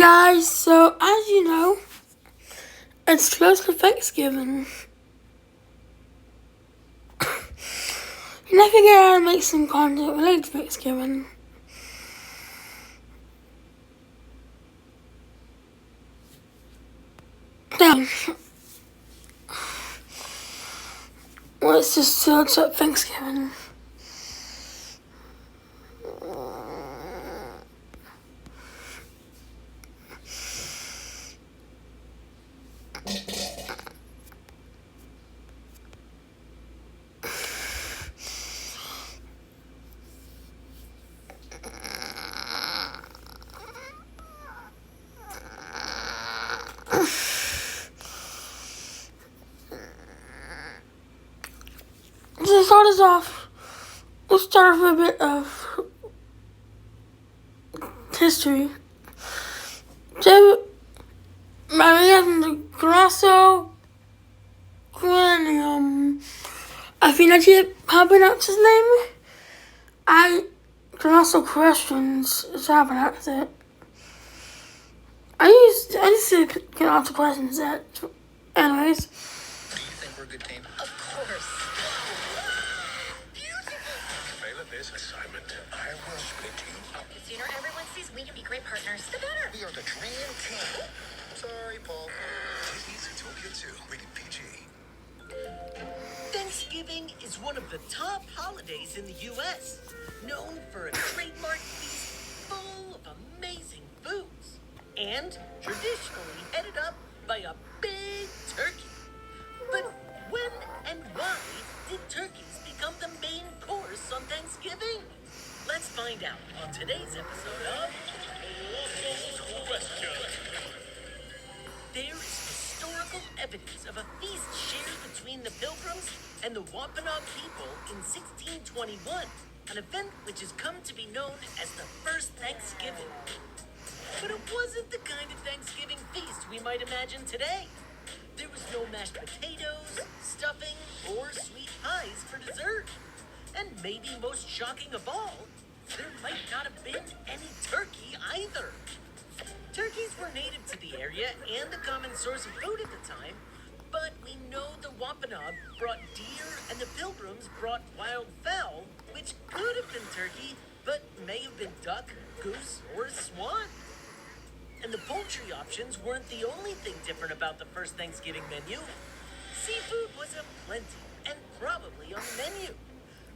guys, so as you know, it's close to Thanksgiving. And I figured I'd make some content related to Thanksgiving. Then, let's just search up Thanksgiving. To start us off, let's start with a bit of history. David Maria Grasso Granium. I think I did how to pronounce his name. I can also questions is how to pronounce it. I just can answer questions that anyways. Do you think we're a good team? Of course. Favorite this assignment. I will split you up. The sooner everyone sees we can be great partners, the better. We are the dream team. Sorry, Paul. Disney's Zootopia 2, rated PG. Thanksgiving is one of the top holidays in the U.S., known for a trademark feast full of amazing foods, and traditionally headed up by a big turkey. But when and why did turkeys become the main course on Thanksgiving? Let's find out on today's episode of Local Question. There is historical evidence of a feast shared between the Pilgrims and the Wampanoag people in 1621, an event which has come to be known as the First Thanksgiving. But it wasn't the kind of Thanksgiving feast we might imagine today. There was no mashed potatoes, stuffing, or sweet pies for dessert. And maybe most shocking of all, there might not have been any turkey either. Turkeys were native to the area and a common source of food at the time, but we know the Wampanoag brought deer and the Pilgrims brought wild fowl, which could have been turkey, but may have been duck, goose, or a swan. And the poultry options weren't the only thing different about the first Thanksgiving menu. Seafood was aplenty and probably on the menu.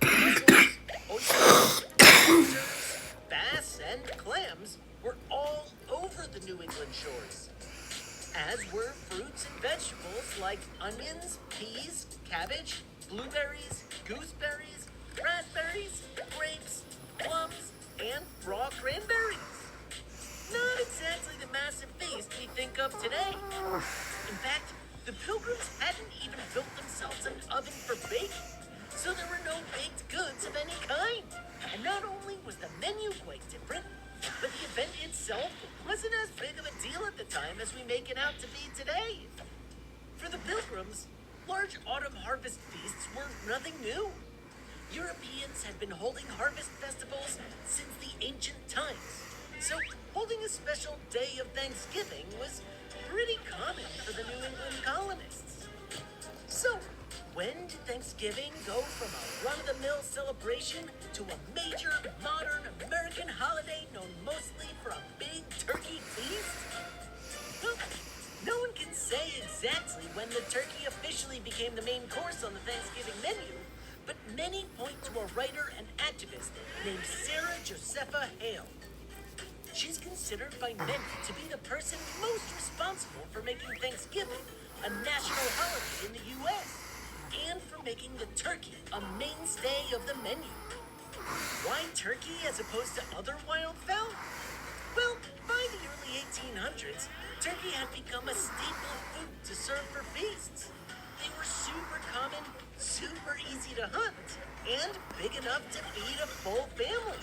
Mussels, oysters, lobsters, bass, and clams were all over the New England shores, as were fruits and vegetables like onions, peas, cabbage, blueberries, gooseberries, raspberries, grapes, plums, and raw cranberries. Not exactly the massive feast we think of today. In fact, the Pilgrims hadn't even built themselves an oven for baking, so there were no baked goods of any kind. And not only was the menu quite different, but the event itself wasn't as big of a deal at the time as we make it out to be today. For the Pilgrims, large autumn harvest feasts were nothing new. Europeans had been holding harvest festivals since the ancient times, so holding a special day of Thanksgiving was pretty common for the New England colonists. So, when did Thanksgiving go from a run-of-the-mill celebration to a major modern American holiday known mostly for a big turkey feast? Well, no one can say exactly when the turkey officially became the main course on the Thanksgiving menu, but many point to a writer and activist named Sarah Josepha Hale. She's considered by many to be the person most responsible for making Thanksgiving a national holiday in the U.S. and for making the turkey a mainstay of the menu. Why turkey as opposed to other wild fowl? Well, by the early 1800s, turkey had become a staple food to serve for feasts. They were super common, super easy to hunt, and big enough to feed a full family.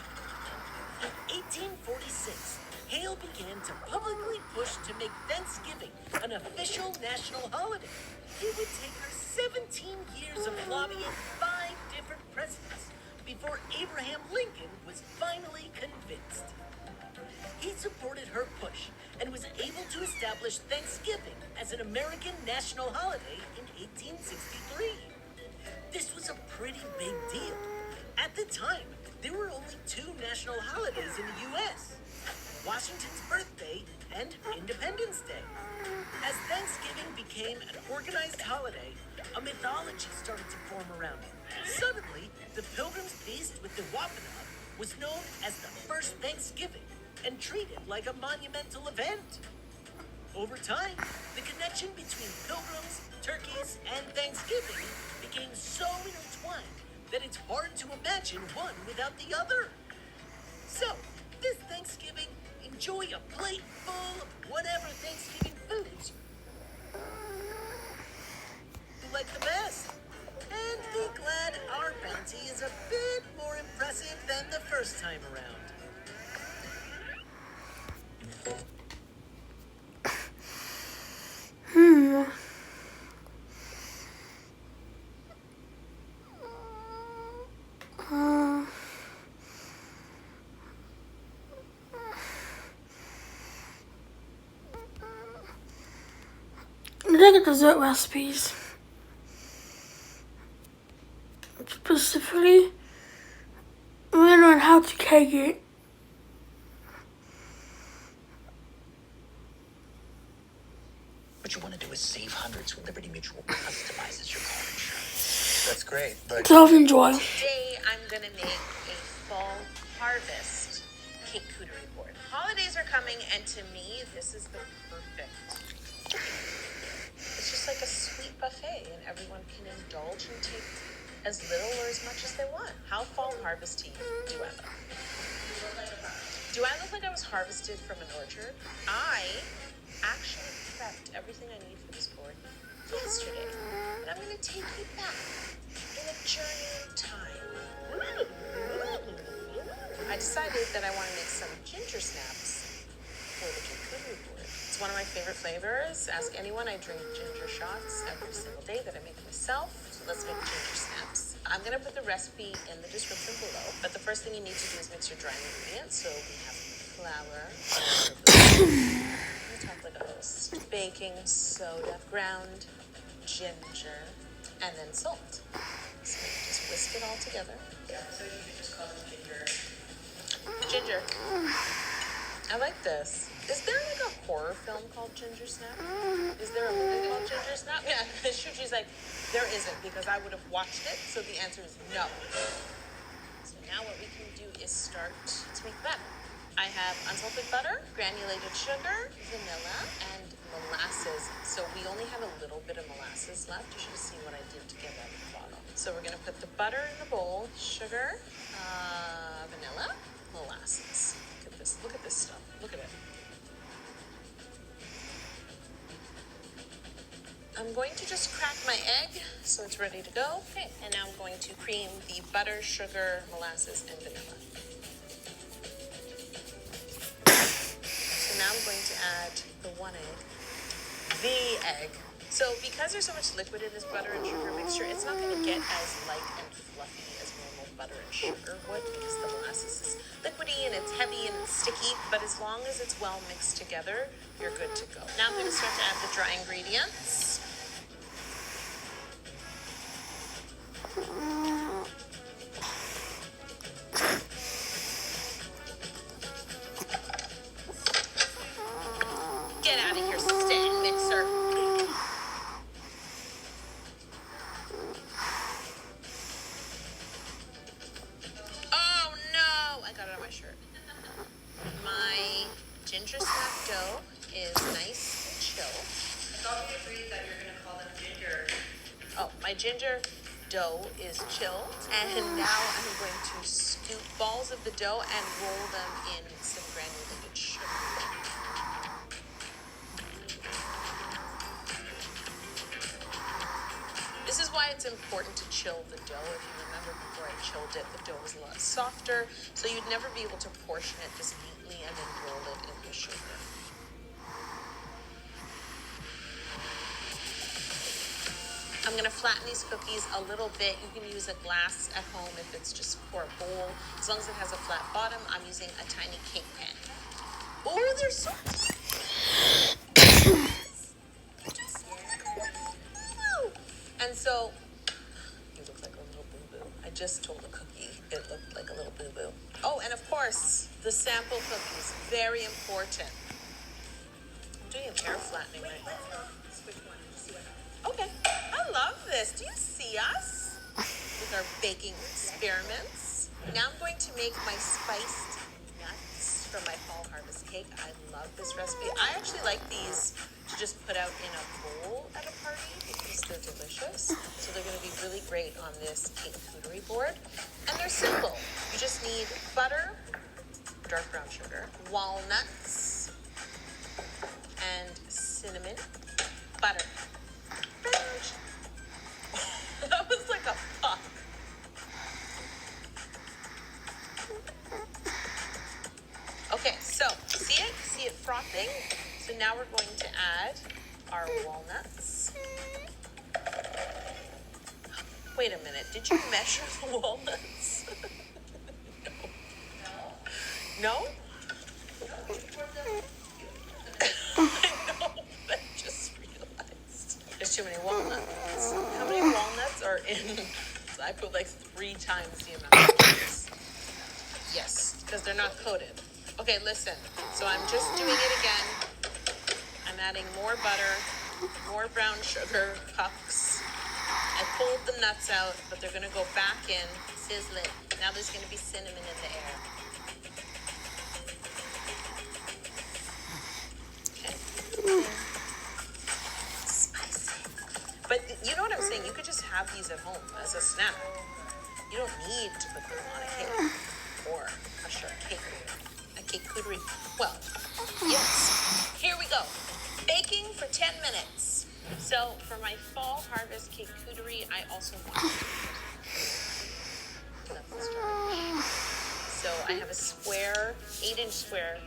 In 1846, Hale began to publicly push to make Thanksgiving an official national holiday. It would take her 17 years of lobbying 5 different presidents before Abraham Lincoln was finally convinced. He supported her push and was established Thanksgiving as an American national holiday in 1863. This was a pretty big deal. At the time, there were only two national holidays in the U.S. Washington's birthday and Independence Day. As Thanksgiving became an organized holiday, a mythology started to form around it. Suddenly, the Pilgrim's Feast with the Wampanoag was known as the first Thanksgiving and treated like a monumental event. Over time, the connection between pilgrims, turkeys, and Thanksgiving became so intertwined that it's hard to imagine one without the other. So, this Thanksgiving, enjoy a plate full of whatever Thanksgiving foods you like the best. And be glad our bounty is a bit more impressive than the first time around. Look at dessert recipes. Specifically, we're going to learn how to cake it. What you want to do is save hundreds when Liberty Mutual customizes your car insurance. That's great, but Self-enjoy. Today, I'm gonna make a fall harvest cake cootery board. Holidays are coming, and to me, this is the perfect. It's just like a sweet buffet, and everyone can indulge and take as little or as much as they want. How fall harvesty do I look? Do I look like I was harvested from an orchard? I actually prepped everything I need for this board yesterday, and I'm gonna take you back in a journey of time. I decided that I want to make some ginger snaps for the charcuterie board. It's one of my favorite flavors. Ask anyone, I drink ginger shots every single day that I make myself. So let's make ginger snaps. I'm gonna put the recipe in the description below, but the first thing you need to do is mix your dry ingredients. So we have flour, top like a host, baking soda, ground ginger, and then salt. So you just whisk it all together. Yeah, so you could just call them ginger. Ginger. I like this. Is there like a horror film called Ginger Snap? Is there a movie called Ginger Snap? Yeah, Shuji's like, there isn't, because I would have watched it, so the answer is no. So now what we can do is start to make the batter. I have unsalted butter, granulated sugar, vanilla, and molasses. So we only have a little bit of molasses left. You should have seen what I did to get that in the bottle. So we're gonna put the butter in the bowl, sugar, vanilla, molasses. Look at this stuff, look at it. I'm going to just crack my egg so it's ready to go. Okay, and now I'm going to cream the butter, sugar, molasses, and vanilla. So now I'm going to add the one egg. The egg. So because there's so much liquid in this butter and sugar mixture, it's not going to get as light and fluffy as normal butter and sugar would, because the molasses is liquidy and it's heavy and it's sticky, but as long as it's well mixed together, you're good to go. Now I'm going to start to add the dry ingredients. Get out of here, stand mixer. Oh no! I got it on my shirt. My ginger snap dough is nice and chilled. I thought we agreed that you're gonna call them ginger. Oh, my ginger dough is chilled, and now I'm going to scoop balls of the dough and roll them in some granulated sugar. This is why it's important to chill the dough. If you remember, before I chilled it, the dough was a lot softer, so you'd never be able to portion it just neatly and then roll it in the sugar. I'm gonna flatten these cookies a little bit. You can use a glass at home if it's just for a bowl. As long as it has a flat bottom, I'm using a tiny cake pan. Oh, they're so cute. sample cookies, very important. I'm doing an air flattening right now. Okay, I love this. Do you see us with our baking experiments? Now I'm going to make my spiced nuts for my fall harvest cake. I love this recipe. I actually like these to just put out in a bowl at a party because they're delicious. So they're going to be really great on this cake cootery board. And they're simple. You just need butter, dark brown sugar, walnuts, and cinnamon, butter. That was like a puff. Okay, so see it? See it frothing? So now we're going to add our walnuts. Wait a minute, did you measure the walnuts? No? I know, but I just realized. There's too many walnuts. How many walnuts are in? So I put like 3 times the amount of walnuts. Yes, because they're not coated. Okay, listen. So I'm just doing it again. I'm adding more butter, more brown sugar pucks. I pulled the nuts out, but they're gonna go back in, sizzling. Now there's gonna be cinnamon in the air. Okay. Spicy. But you know what I'm saying? You could just have these at home as a snack. You don't need to put them on a cake or a charcuterie. Well, yes. Here we go. Baking for 10 minutes. So for my fall harvest cake cootery, I also want to So I have a square, 8-inch square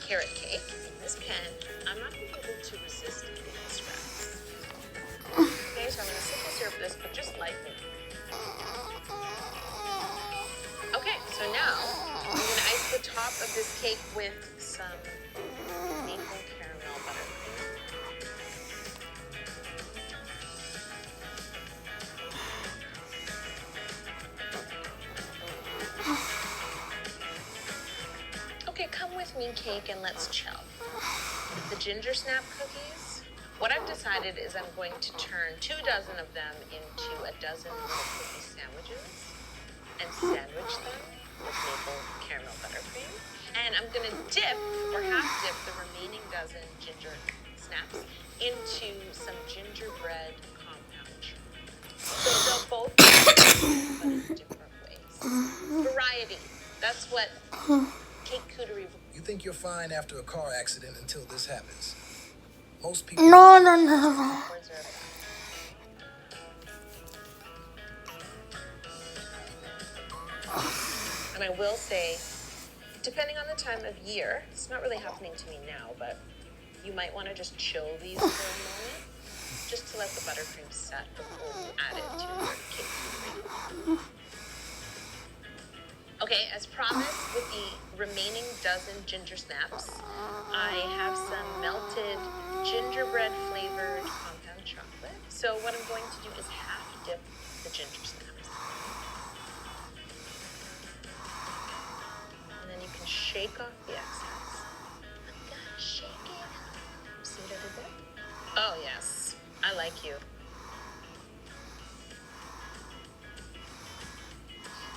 carrot cake in this pan. I'm not going to be able to resist eating the scraps. Okay, so I'm going to simple syrup this, but just lightly. Okay, so now I'm going to ice the top of this cake with some maple caramel buttercream. Okay, come with me, cake, and let's chill. The ginger snap cookies. What I've decided is I'm going to turn 2 dozen of them into a dozen little cookie sandwiches and sandwich them with maple caramel buttercream. And I'm gonna dip or half dip the remaining dozen ginger snaps into some gingerbread compound chocolate. So they'll both be but in different ways. Variety. That's what cake cootery. You think you're fine after a car accident until this happens. Most people. No. Words are And I will say, depending on the time of year, it's not really happening to me now, but you might want to just chill these for a moment, just to let the buttercream set before you add it to your cake cootery. Okay, as promised, with the remaining dozen ginger snaps, I have some melted gingerbread flavored compound chocolate. So what I'm going to do is half dip the ginger snaps. And then you can shake off the excess. I'm gonna shake it. See what I did there? Oh yes, I like you.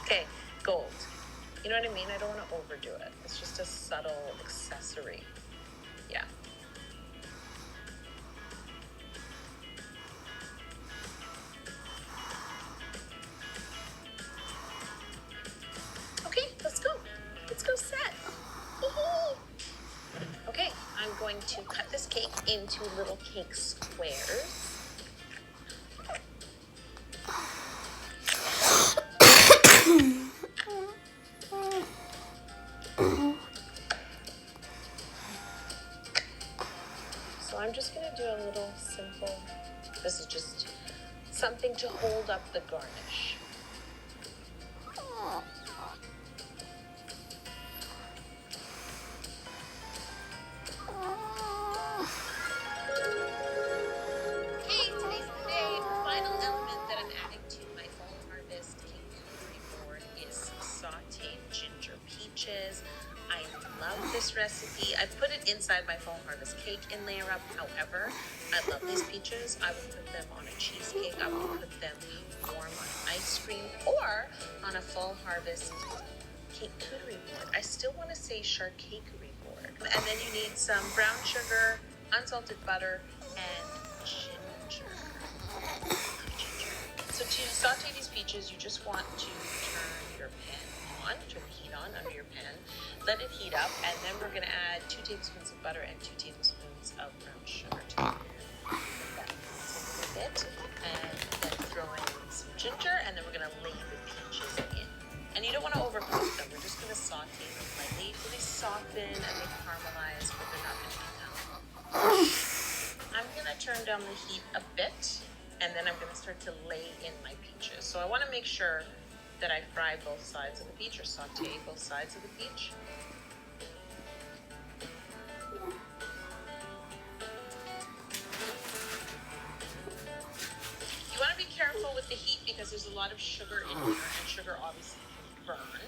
Okay, gold. You know what I mean? I don't want to overdo it. It's just a subtle accessory. Yeah. Okay, let's go. Let's go set. Okay, I'm going to cut this cake into little cake squares. So I'm just going to do a little simple, this is just something to hold up the garnish. Okay, today's the day. Final element that I'm adding to my fall harvest cake cootery board is sauteed ginger peaches. I this recipe. I put it inside my Fall Harvest cake in layer up. However, I love these peaches. I would put them on a cheesecake. I would put them warm on ice cream or on a Fall Harvest charcuterie board. I still want to say charcuterie board. And then you need some brown sugar, unsalted butter, and ginger. So to saute these peaches, you just want to turn your pan on, turn the heat on under your pan, let it heat up, and then we're going to add 2 tablespoons of butter and 2 tablespoons of brown sugar to it. That a bit, and then throw in some ginger, and then we're going to lay the peaches in. And you don't want to overcook them. We're just going to saute them lightly till they soften and they caramelize, but they're not going to be done. I'm going to turn down the heat a bit, and then I'm going to start to lay in my peaches. So I want to make sure that I fry both sides of the peach, or saute both sides of the peach. You want to be careful with the heat because there's a lot of sugar in here, and sugar obviously can burn.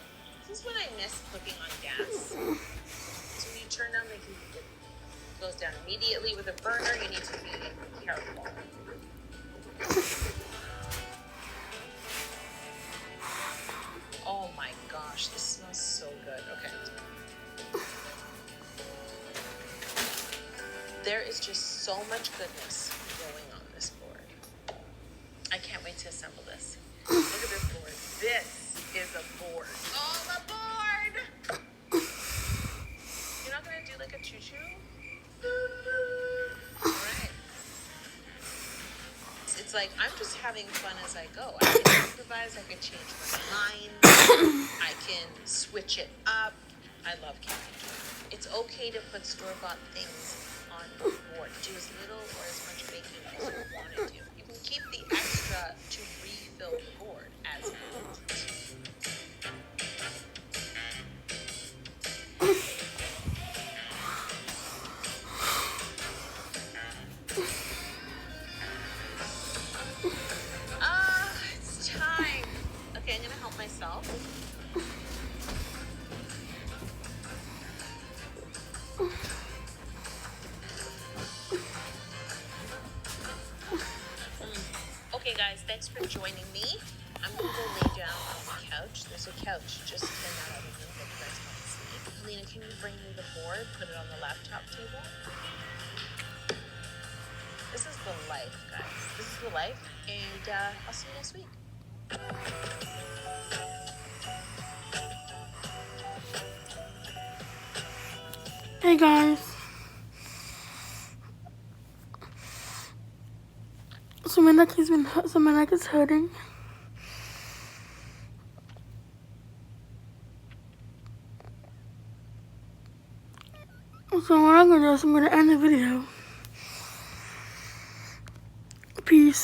This is what I miss cooking on gas. So when you turn down the heat, it goes down immediately. With a burner, you need to be careful. Oh my gosh, this smells so good. Okay. There is just so much goodness going on this board. I can't wait to assemble this. Look at this board. This is a board. Oh, the board! You're not gonna do like a choo-choo? Alright. It's like I'm just having fun as I go. I can improvise, I can change my mind, I can switch it up. I love camping. It's okay to put store-bought things on the board. Do as little or as much baking as you want to do. You can keep the extra to refill the board as needed. It's time. Okay, I'm gonna help myself. Okay guys, thanks for joining me. I'm gonna go lay down on the couch. There's a couch just in that other room that you guys want to see. Alina, can you bring me the board? Put it on the laptop table. This is the life, guys. This is the life, and I'll see you next week. Hey guys. So my neck is hurting. So what I'm gonna do is I'm gonna end the video. Peace.